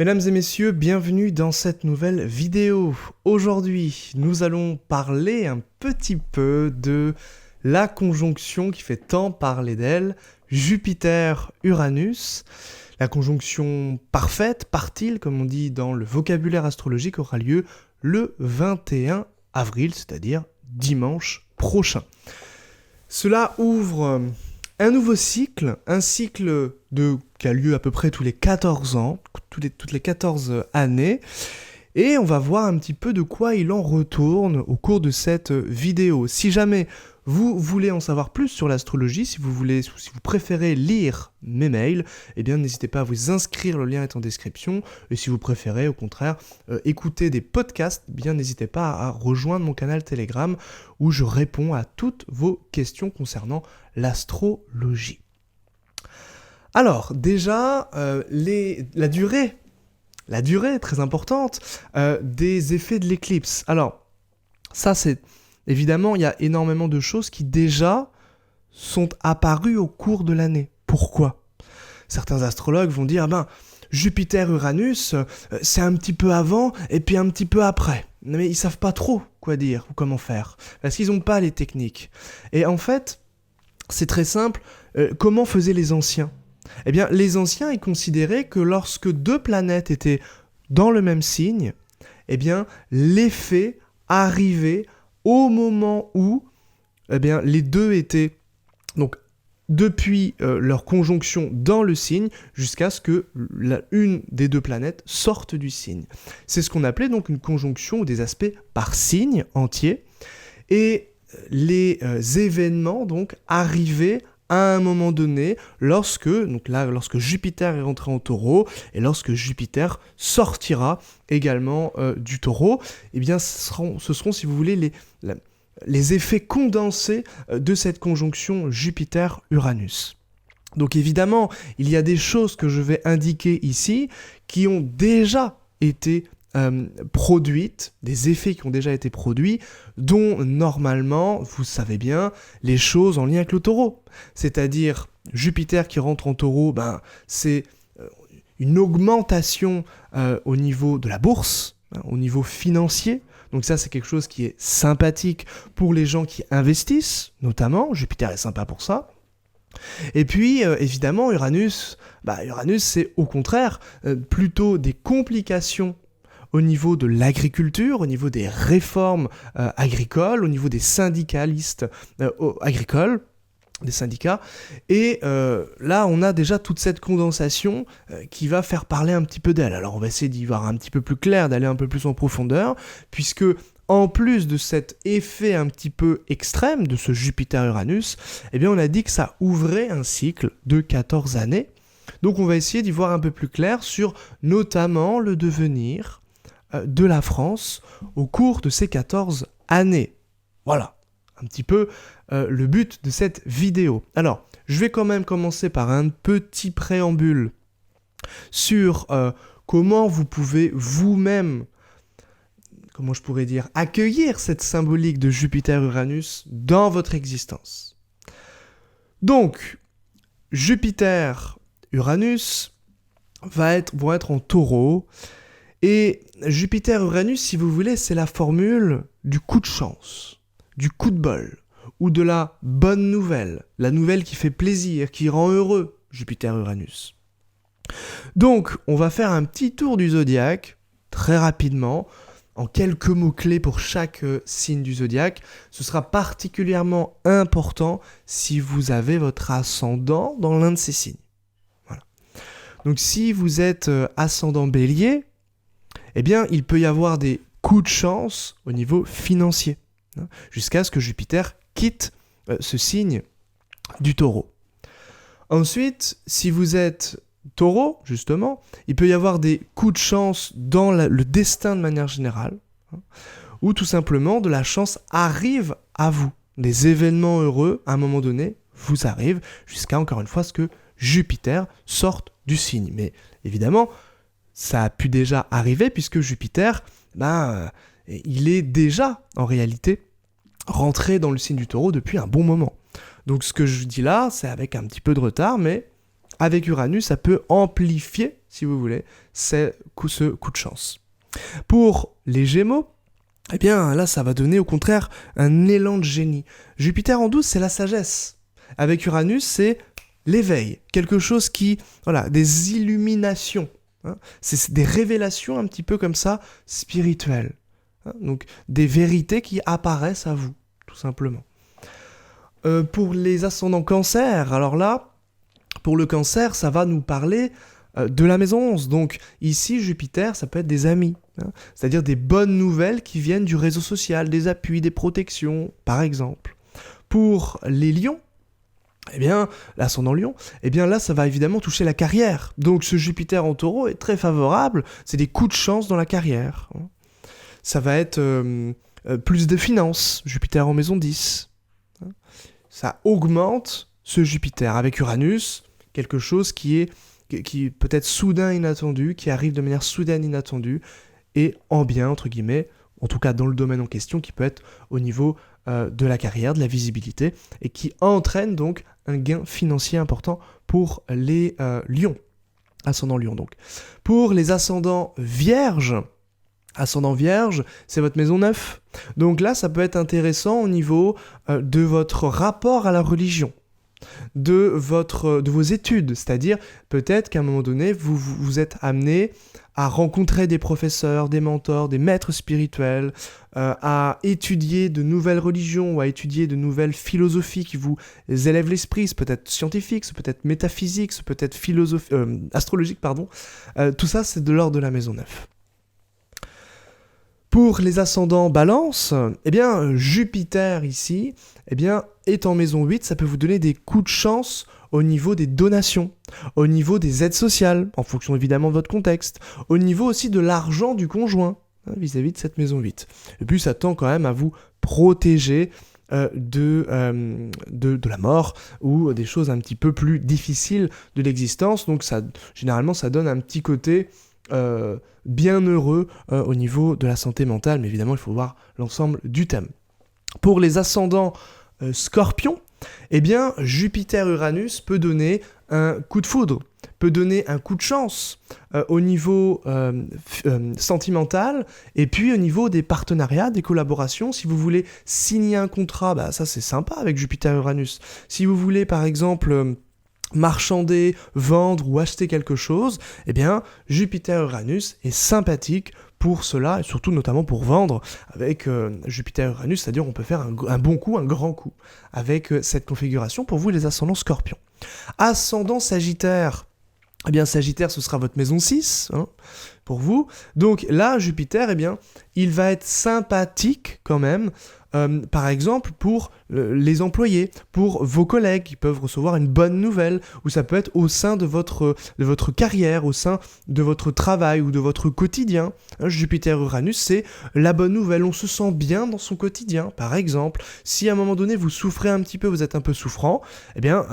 Mesdames et messieurs, bienvenue dans cette nouvelle vidéo. Aujourd'hui, nous allons parler un petit peu de la conjonction qui fait tant parler d'elle, Jupiter-Uranus. La conjonction parfaite, partile, comme on dit dans le vocabulaire astrologique, aura lieu le 21 avril, c'est-à-dire dimanche prochain. Cela ouvre un nouveau cycle, un cycle qui a lieu à peu près tous les 14 ans, toutes les 14 années, et on va voir un petit peu de quoi il en retourne au cours de cette vidéo. Si jamais vous voulez en savoir plus sur l'astrologie, si vous préférez lire mes mails, eh bien n'hésitez pas à vous inscrire, le lien est en description, et si vous préférez au contraire écouter des podcasts, eh bien n'hésitez pas à rejoindre mon canal Telegram où je réponds à toutes vos questions concernant l'astrologie. Alors, déjà, la durée est très importante des effets de l'éclipse. Alors, ça c'est... Évidemment, il y a énormément de choses qui déjà sont apparues au cours de l'année. Pourquoi ? Certains astrologues vont dire, Jupiter-Uranus, c'est un petit peu avant et puis un petit peu après. Mais ils savent pas trop quoi dire ou comment faire, parce qu'ils n'ont pas les techniques. Et en fait, c'est très simple, comment faisaient les anciens ? Eh bien, les anciens, ils considéraient que lorsque deux planètes étaient dans le même signe, eh bien, l'effet arrivait au moment où les deux étaient donc depuis leur conjonction dans le signe jusqu'à ce que une des deux planètes sorte du signe. C'est ce qu'on appelait donc une conjonction ou des aspects par signe entier. Et les événements donc arrivaient à un moment donné, lorsque Jupiter est rentré en Taureau, et lorsque Jupiter sortira également du Taureau, eh bien ce seront, si vous voulez, les effets condensés de cette conjonction Jupiter-Uranus. Donc évidemment, il y a des choses que je vais indiquer ici qui ont déjà été produites, des effets qui ont déjà été produits, dont normalement, vous savez bien, les choses en lien avec le taureau. C'est-à-dire, Jupiter qui rentre en taureau, c'est une augmentation au niveau de la bourse, au niveau financier. Donc ça, c'est quelque chose qui est sympathique pour les gens qui investissent, notamment. Jupiter est sympa pour ça. Et puis, évidemment, Uranus, c'est au contraire plutôt des complications au niveau de l'agriculture, au niveau des réformes agricoles, au niveau des syndicalistes agricoles, des syndicats, et là on a déjà toute cette condensation qui va faire parler un petit peu d'elle. Alors on va essayer d'y voir un petit peu plus clair, d'aller un peu plus en profondeur, puisque en plus de cet effet un petit peu extrême de ce Jupiter-Uranus, eh bien on a dit que ça ouvrait un cycle de 14 années, donc on va essayer d'y voir un peu plus clair sur notamment le devenir de la France au cours de ces 14 années. Voilà, un petit peu le but de cette vidéo. Alors, je vais quand même commencer par un petit préambule sur comment vous pouvez vous-même, comment je pourrais dire, accueillir cette symbolique de Jupiter-Uranus dans votre existence. Donc, Jupiter-Uranus vont être en taureau. Et Jupiter-Uranus, si vous voulez, c'est la formule du coup de chance, du coup de bol, ou de la bonne nouvelle, la nouvelle qui fait plaisir, qui rend heureux, Jupiter-Uranus. Donc, on va faire un petit tour du zodiaque, très rapidement, en quelques mots-clés pour chaque signe du zodiaque. Ce sera particulièrement important si vous avez votre ascendant dans l'un de ces signes. Voilà. Donc, si vous êtes ascendant Bélier, eh bien, il peut y avoir des coups de chance au niveau financier, jusqu'à ce que Jupiter quitte ce signe du taureau. Ensuite, si vous êtes taureau, justement, il peut y avoir des coups de chance dans le destin de manière générale, ou tout simplement de la chance arrive à vous. Des événements heureux, à un moment donné, vous arrivent, jusqu'à, encore une fois, ce que Jupiter sorte du signe. Mais évidemment, ça a pu déjà arriver puisque Jupiter, il est déjà en réalité rentré dans le signe du taureau depuis un bon moment. Donc ce que je dis là, c'est avec un petit peu de retard, mais avec Uranus, ça peut amplifier, si vous voulez, ce coup de chance. Pour les Gémeaux, eh bien là, ça va donner au contraire un élan de génie. Jupiter en 12, c'est la sagesse. Avec Uranus, c'est l'éveil, quelque chose qui, voilà, des illuminations. C'est des révélations un petit peu comme ça, spirituelles. Donc des vérités qui apparaissent à vous, tout simplement. Pour les ascendants Cancer, alors là, pour le Cancer, ça va nous parler de la maison 11. Donc ici, Jupiter, ça peut être des amis, c'est-à-dire des bonnes nouvelles qui viennent du réseau social, des appuis, des protections, par exemple. Pour les Lions, eh bien, l'ascendant Lion, eh bien là, ça va évidemment toucher la carrière. Donc ce Jupiter en Taureau est très favorable, c'est des coups de chance dans la carrière. Ça va être plus de finances, Jupiter en maison 10. Ça augmente ce Jupiter. Avec Uranus, quelque chose qui peut être soudain, inattendu, qui arrive de manière soudaine, inattendue, et en bien, entre guillemets, en tout cas dans le domaine en question, qui peut être au niveau de la carrière, de la visibilité, et qui entraîne donc un gain financier important pour les lions, ascendant lion donc. Pour les ascendants vierges, ascendant vierge, c'est votre maison 9. Donc là, ça peut être intéressant au niveau de votre rapport à la religion, de vos études, c'est-à-dire peut-être qu'à un moment donné, vous êtes amené à rencontrer des professeurs, des mentors, des maîtres spirituels, à étudier de nouvelles religions ou à étudier de nouvelles philosophies qui vous élèvent l'esprit, c'est peut-être scientifique, c'est peut-être métaphysique, c'est peut-être astrologique, pardon. Tout ça, c'est de l'ordre de la maison 9. Pour les ascendants Balance, eh bien, Jupiter ici, eh bien, est en maison 8, ça peut vous donner des coups de chance au niveau des donations, au niveau des aides sociales, en fonction évidemment de votre contexte, au niveau aussi de l'argent du conjoint, vis-à-vis de cette maison 8. Et puis ça tend quand même à vous protéger de la mort ou des choses un petit peu plus difficiles de l'existence, donc généralement ça donne un petit côté bien heureux au niveau de la santé mentale, mais évidemment il faut voir l'ensemble du thème. Pour les ascendants Scorpion, eh bien Jupiter-Uranus peut donner un coup de foudre, peut donner un coup de chance au niveau sentimental, et puis au niveau des partenariats, des collaborations. Si vous voulez signer un contrat, bah, ça c'est sympa avec Jupiter-Uranus. Si vous voulez par exemple marchander, vendre ou acheter quelque chose, eh bien Jupiter-Uranus est sympathique pour cela, et surtout notamment pour vendre avec Jupiter-Uranus, c'est-à-dire on peut faire un bon coup, un grand coup avec cette configuration pour vous les ascendants Scorpions. Ascendant Sagittaire, eh bien Sagittaire ce sera votre maison 6, pour vous. Donc là, Jupiter, eh bien, il va être sympathique quand même, par exemple pour les employés, pour vos collègues qui peuvent recevoir une bonne nouvelle, ou ça peut être au sein de votre carrière, au sein de votre travail ou de votre quotidien. Jupiter-Uranus, c'est la bonne nouvelle, on se sent bien dans son quotidien. Par exemple, si à un moment donné vous souffrez un petit peu, vous êtes un peu souffrant, eh bien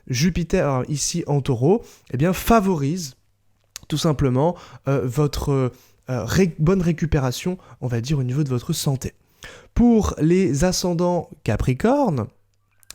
Jupiter ici en Taureau, eh bien favorise tout simplement votre bonne récupération, on va dire, au niveau de votre santé. Pour les ascendants Capricorne,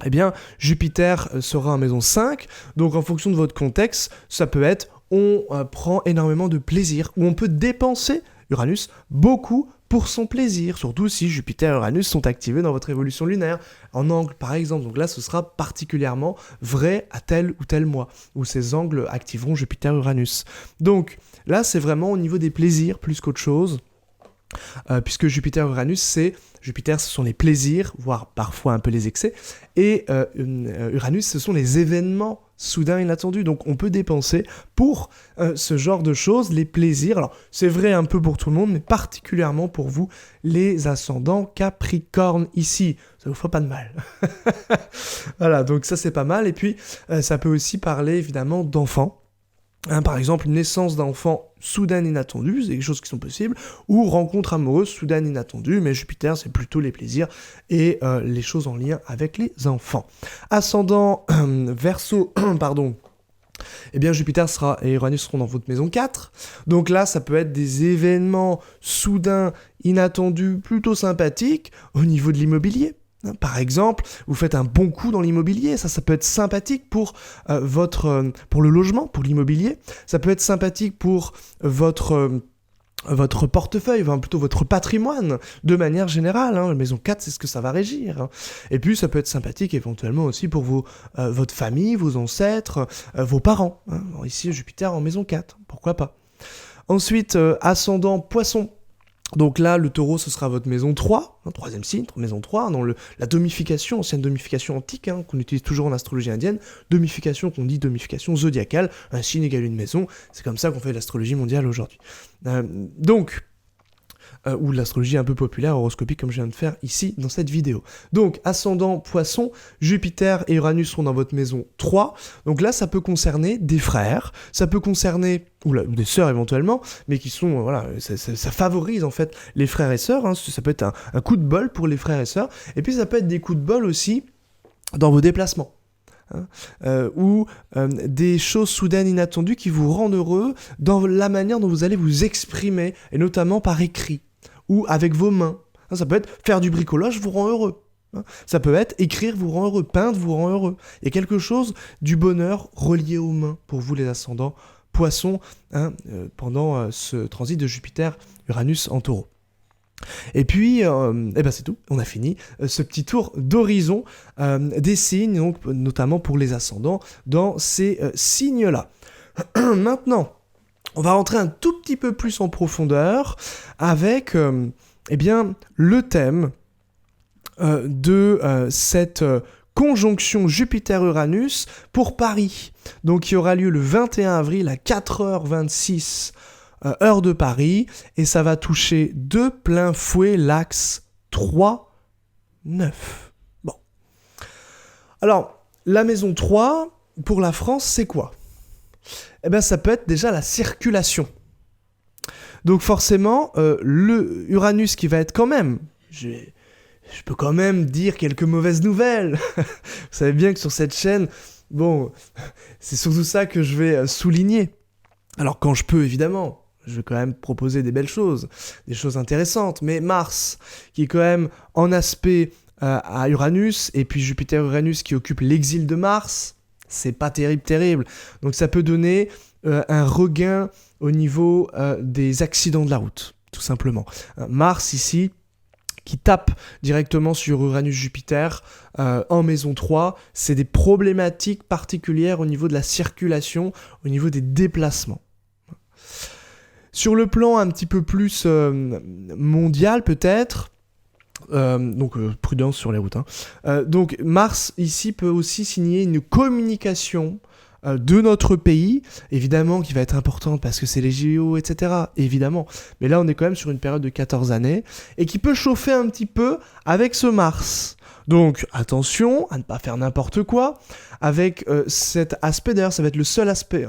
eh bien, Jupiter sera en maison 5, donc en fonction de votre contexte, ça peut être on prend énormément de plaisir, ou on peut dépenser, Uranus, beaucoup pour son plaisir, surtout si Jupiter et Uranus sont activés dans votre évolution lunaire, en angle par exemple, donc là ce sera particulièrement vrai à tel ou tel mois, où ces angles activeront Jupiter et Uranus. Donc là c'est vraiment au niveau des plaisirs plus qu'autre chose, puisque Jupiter et Uranus, Jupiter ce sont les plaisirs, voire parfois un peu les excès, et Uranus ce sont les événements soudains inattendus, donc on peut dépenser pour ce genre de choses, les plaisirs. Alors c'est vrai un peu pour tout le monde, mais particulièrement pour vous, les ascendants Capricorne ici, ça vous fera pas de mal. Voilà, donc ça c'est pas mal, et puis ça peut aussi parler évidemment d'enfants. Par exemple, une naissance d'enfant soudaine inattendue, c'est des choses qui sont possibles, ou rencontre amoureuse soudaine inattendue, mais Jupiter, c'est plutôt les plaisirs et les choses en lien avec les enfants. Ascendant Verseau, pardon, eh bien Jupiter et Uranus seront dans votre maison 4, donc là, ça peut être des événements soudains, inattendus, plutôt sympathiques, au niveau de l'immobilier. Par exemple, vous faites un bon coup dans l'immobilier, ça peut être sympathique pour pour le logement, pour l'immobilier. Ça peut être sympathique pour votre portefeuille, enfin plutôt votre patrimoine, de manière générale. La maison 4, c'est ce que ça va régir. Et puis, ça peut être sympathique éventuellement aussi pour votre famille, vos ancêtres, vos parents. Ici, Jupiter en maison 4, pourquoi pas. Ensuite, ascendant Poisson. Donc là, le taureau, ce sera votre maison 3, troisième signe, maison 3, dans la domification, ancienne domification antique, qu'on utilise toujours en astrologie indienne, domification qu'on dit domification zodiacale, un signe égale une maison, c'est comme ça qu'on fait l'astrologie mondiale aujourd'hui. Ou l'astrologie un peu populaire, horoscopique, comme je viens de faire ici dans cette vidéo. Donc, ascendant Poisson, Jupiter et Uranus sont dans votre maison 3. Donc là, ça peut concerner des frères, ça peut concerner, ou des sœurs éventuellement, mais qui sont, ça favorise en fait les frères et sœurs. Ça peut être un coup de bol pour les frères et sœurs. Et puis, ça peut être des coups de bol aussi dans vos déplacements. Ou des choses soudaines inattendues qui vous rendent heureux dans la manière dont vous allez vous exprimer, et notamment par écrit, ou avec vos mains. Ça peut être faire du bricolage vous rend heureux. Ça peut être écrire vous rend heureux, peindre vous rend heureux. Il y a quelque chose du bonheur relié aux mains pour vous les ascendants Poissons pendant ce transit de Jupiter-Uranus en Taureau. Et puis, c'est tout, on a fini ce petit tour d'horizon des signes, donc, notamment pour les ascendants, dans ces signes-là. Maintenant, on va rentrer un tout petit peu plus en profondeur avec le thème de cette conjonction Jupiter-Uranus pour Paris, donc qui aura lieu le 21 avril à 4h26 heure de Paris, et ça va toucher de plein fouet l'axe 3-9. Bon. Alors, la maison 3, pour la France, c'est quoi ? Ça peut être déjà la circulation. Donc forcément, le Uranus qui va être quand même... Je peux quand même dire quelques mauvaises nouvelles. Vous savez bien que sur cette chaîne, c'est surtout ça que je vais souligner. Alors quand je peux, évidemment, je vais quand même proposer des belles choses, des choses intéressantes. Mais Mars, qui est quand même en aspect à Uranus, et puis Jupiter-Uranus qui occupe l'exil de Mars, c'est pas terrible. Donc ça peut donner un regain au niveau des accidents de la route, tout simplement. Mars, ici, qui tape directement sur Uranus-Jupiter en maison 3, c'est des problématiques particulières au niveau de la circulation, au niveau des déplacements. Sur le plan un petit peu plus mondial peut-être, prudence sur les routes. Donc Mars ici peut aussi signer une communication de notre pays, évidemment qui va être importante parce que c'est les JO, etc. Évidemment. Mais là on est quand même sur une période de 14 années et qui peut chauffer un petit peu avec ce Mars. Donc attention à ne pas faire n'importe quoi avec cet aspect. D'ailleurs ça va être le seul aspect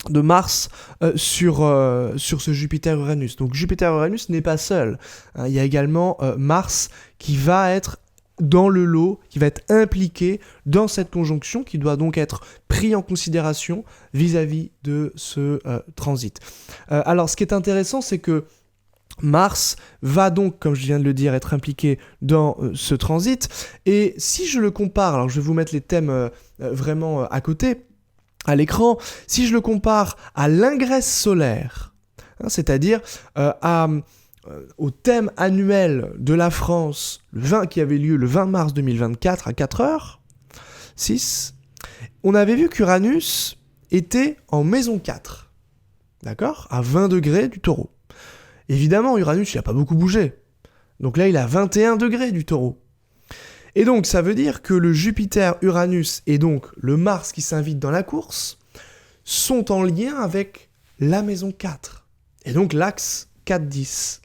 de Mars sur ce Jupiter-Uranus. Donc Jupiter-Uranus n'est pas seul. Il y a également Mars qui va être dans le lot, qui va être impliqué dans cette conjonction, qui doit donc être pris en considération vis-à-vis de ce transit. Alors ce qui est intéressant, c'est que Mars va donc, comme je viens de le dire, être impliqué dans ce transit. Et si je le compare, alors je vais vous mettre les thèmes vraiment à côté, à l'écran, si je le compare à l'ingresse solaire, c'est-à-dire au thème annuel de la France, qui avait lieu le 20 mars 2024 à 4h06, on avait vu qu'Uranus était en maison 4, d'accord ? À 20 degrés du Taureau. Évidemment, Uranus, il n'a pas beaucoup bougé. Donc là, il est à 21 degrés du Taureau. Et donc, ça veut dire que le Jupiter-Uranus et donc le Mars qui s'invite dans la course sont en lien avec la maison 4. Et donc, l'axe 4-10.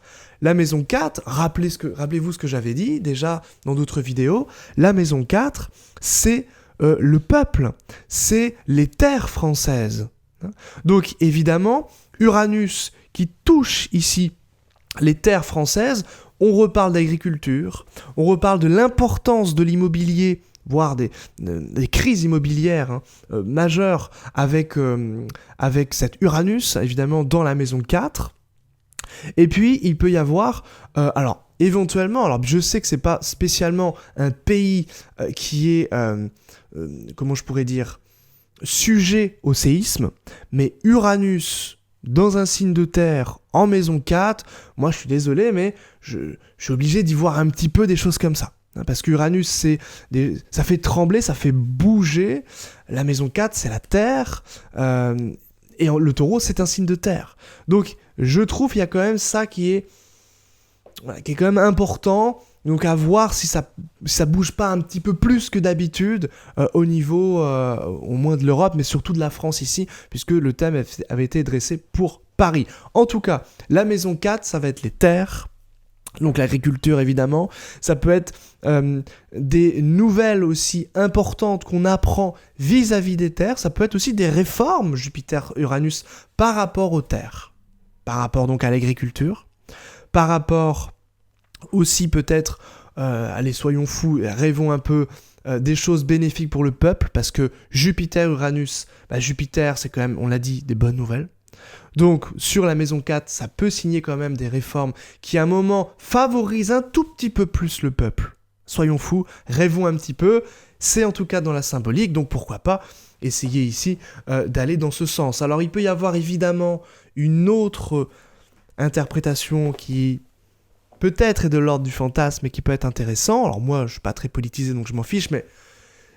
La maison 4, rappelez-vous ce que j'avais dit déjà dans d'autres vidéos, la maison 4, c'est le peuple, c'est les terres françaises. Donc, évidemment, Uranus qui touche ici les terres françaises, on reparle d'agriculture, on reparle de l'importance de l'immobilier, voire des crises immobilières majeures avec cet Uranus, évidemment, dans la maison 4. Et puis, il peut y avoir, alors, éventuellement, alors je sais que c'est pas spécialement un pays qui est, comment je pourrais dire, sujet au séisme, mais Uranus dans un signe de terre en maison 4, moi je suis désolé, mais je suis obligé d'y voir un petit peu des choses comme ça. Parce qu'Uranus, ça fait trembler, ça fait bouger. La maison 4, c'est la terre. Et le taureau, c'est un signe de terre. Donc, je trouve qu'il y a quand même ça qui est quand même important. Donc, à voir si ça bouge pas un petit peu plus que d'habitude au niveau, au moins de l'Europe, mais surtout de la France ici, puisque le thème avait été dressé pour Paris. En tout cas, la maison 4, ça va être les terres. Donc l'agriculture évidemment, ça peut être des nouvelles aussi importantes qu'on apprend vis-à-vis des terres, ça peut être aussi des réformes Jupiter-Uranus par rapport aux terres, par rapport donc à l'agriculture, par rapport aussi peut-être, allez soyons fous, rêvons un peu, des choses bénéfiques pour le peuple, parce que Jupiter-Uranus, Jupiter c'est quand même, on l'a dit, des bonnes nouvelles. Donc, sur la maison 4, ça peut signer quand même des réformes qui, à un moment, favorisent un tout petit peu plus le peuple. Soyons fous, rêvons un petit peu, c'est en tout cas dans la symbolique, donc pourquoi pas essayer ici d'aller dans ce sens. Alors, il peut y avoir évidemment une autre interprétation qui peut-être est de l'ordre du fantasme et qui peut être intéressant. Alors moi, je ne suis pas très politisé, donc je m'en fiche, mais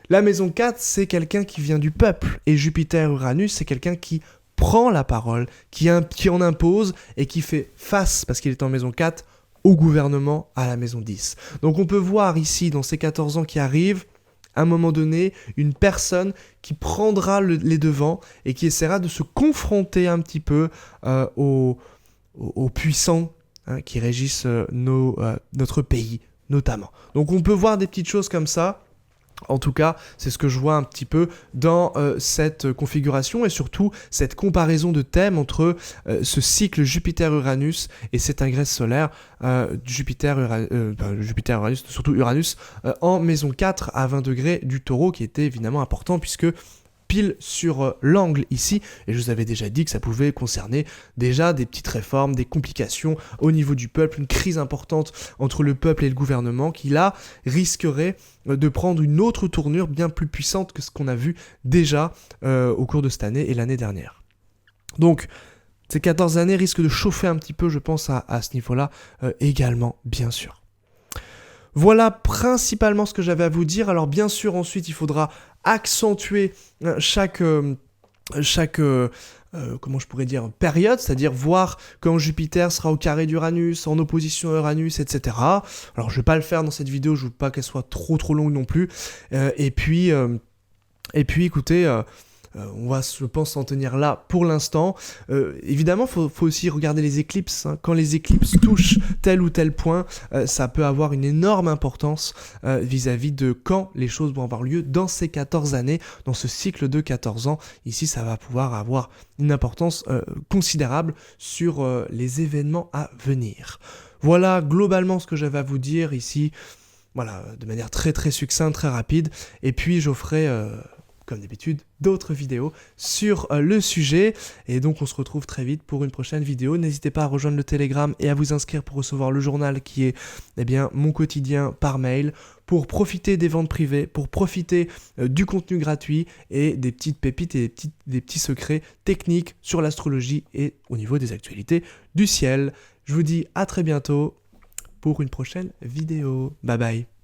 la maison 4, c'est quelqu'un qui vient du peuple, et Jupiter-Uranus, c'est quelqu'un qui prend la parole, qui en impose et qui fait face, parce qu'il est en maison 4, au gouvernement à la maison 10. Donc on peut voir ici, dans ces 14 ans qui arrivent, à un moment donné, une personne qui prendra les devants et qui essaiera de se confronter un petit peu aux puissants qui régissent notre pays, notamment. Donc on peut voir des petites choses comme ça. En tout cas, c'est ce que je vois un petit peu dans cette configuration et surtout cette comparaison de thèmes entre ce cycle Jupiter-Uranus et cette ingresse solaire Jupiter-Uranus, surtout Uranus, en maison 4 à 20 degrés du taureau, qui était évidemment important puisque pile sur l'angle ici, et je vous avais déjà dit que ça pouvait concerner déjà des petites réformes, des complications au niveau du peuple, une crise importante entre le peuple et le gouvernement qui là risquerait de prendre une autre tournure bien plus puissante que ce qu'on a vu déjà au cours de cette année et l'année dernière. Donc ces 14 années risquent de chauffer un petit peu, je pense, à ce niveau-là également, bien sûr. Voilà principalement ce que j'avais à vous dire. Alors bien sûr, ensuite, il faudra accentuer chaque comment je pourrais dire, période, c'est-à-dire voir quand Jupiter sera au carré d'Uranus, en opposition à Uranus, etc. Alors je vais pas le faire dans cette vidéo, je veux pas qu'elle soit trop longue non plus. Et puis écoutez, on va, je pense, s'en tenir là pour l'instant. Évidemment, faut aussi regarder les éclipses. Quand les éclipses touchent tel ou tel point, ça peut avoir une énorme importance vis-à-vis de quand les choses vont avoir lieu dans ces 14 années, dans ce cycle de 14 ans. Ici, ça va pouvoir avoir une importance considérable sur les événements à venir. Voilà globalement ce que j'avais à vous dire ici. Voilà, de manière très succincte, très rapide. Et puis, j'offrais comme d'habitude, d'autres vidéos sur le sujet. Et donc, on se retrouve très vite pour une prochaine vidéo. N'hésitez pas à rejoindre le Telegram et à vous inscrire pour recevoir le journal qui est mon quotidien par mail, pour profiter des ventes privées, pour profiter du contenu gratuit et des petites pépites et des petits secrets techniques sur l'astrologie et au niveau des actualités du ciel. Je vous dis à très bientôt pour une prochaine vidéo. Bye bye.